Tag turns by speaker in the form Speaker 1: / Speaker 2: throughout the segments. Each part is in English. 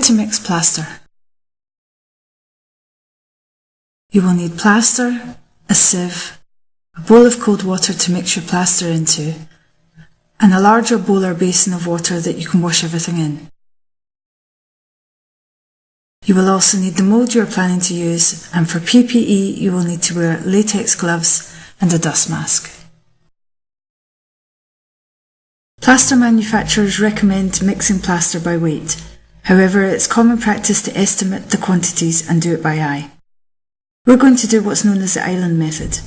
Speaker 1: to mix plaster. You will need plaster, a sieve, a bowl of cold water to mix your plaster into, and a larger bowl or basin of water that you can wash everything in. You will also need the mould you are planning to use, and for PPE you will need to wear latex gloves and a dust mask. Plaster manufacturers recommend mixing plaster by weight. However, it's common practice to estimate the quantities and do it by eye. We're going to do what's known as the island method.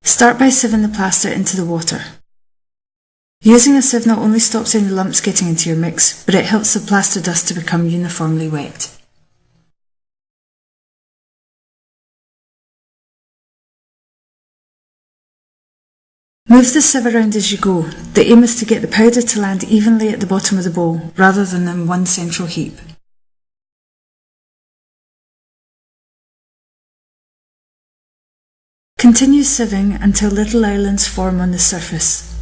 Speaker 1: Start by sieving the plaster into the water. Using a sieve not only stops any lumps getting into your mix, but it helps the plaster dust to become uniformly wet. Move the sieve around as you go. The aim is to get the powder to land evenly at the bottom of the bowl, rather than in one central heap. Continue sieving until little islands form on the surface.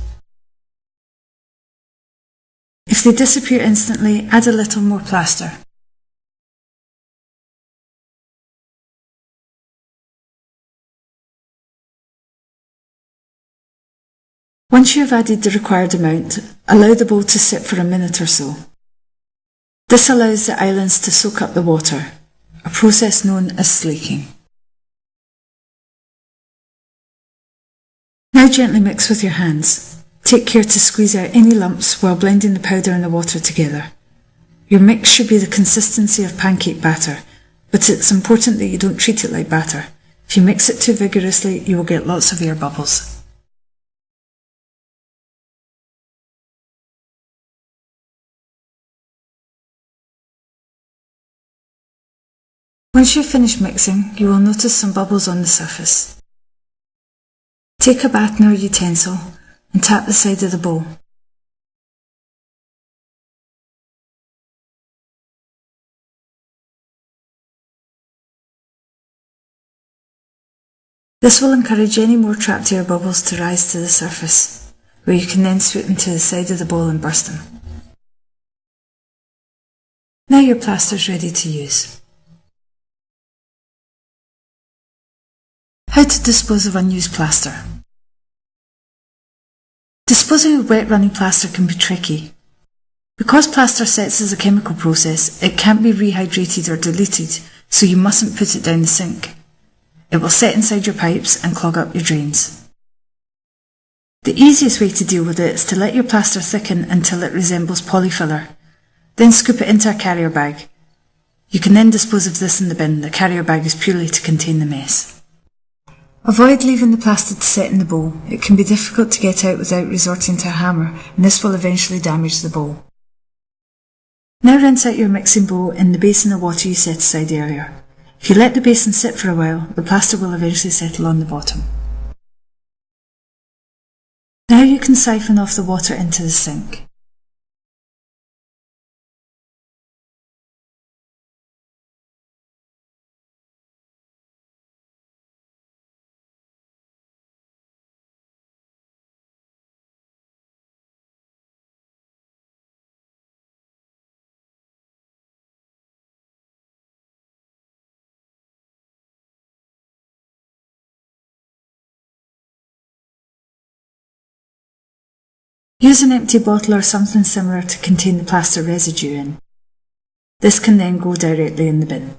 Speaker 1: If they disappear instantly, add a little more plaster. Once you have added the required amount, allow the bowl to sit for a minute or so. This allows the islands to soak up the water, a process known as slaking. Now gently mix with your hands. Take care to squeeze out any lumps while blending the powder and the water together. Your mix should be the consistency of pancake batter, but it's important that you don't treat it like batter. If you mix it too vigorously, you will get lots of air bubbles. Once you've finished mixing, you will notice some bubbles on the surface. Take a batten or utensil and tap the side of the bowl. This will encourage any more trapped air bubbles to rise to the surface, where you can then swoop them to the side of the bowl and burst them. Now your plaster is ready to use. How to dispose of unused plaster. Disposing of wet running plaster can be tricky. Because plaster sets as a chemical process, it can't be rehydrated or diluted, so you mustn't put it down the sink. It will set inside your pipes and clog up your drains. The easiest way to deal with it is to let your plaster thicken until it resembles polyfiller. Then scoop it into a carrier bag. You can then dispose of this in the bin. The carrier bag is purely to contain the mess. Avoid leaving the plaster to set in the bowl. It can be difficult to get out without resorting to a hammer, and this will eventually damage the bowl. Now rinse out your mixing bowl in the basin of water you set aside earlier. If you let the basin sit for a while, the plaster will eventually settle on the bottom. Now you can siphon off the water into the sink. Use an empty bottle or something similar to contain the plaster residue in. This can then go directly in the bin.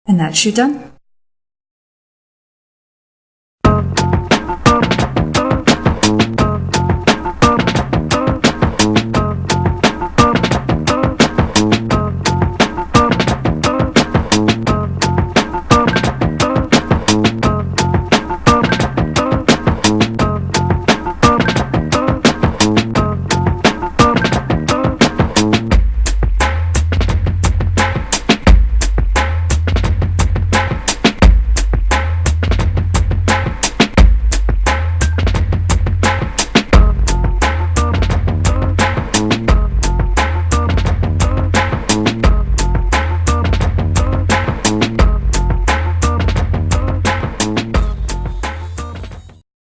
Speaker 1: And that's you done.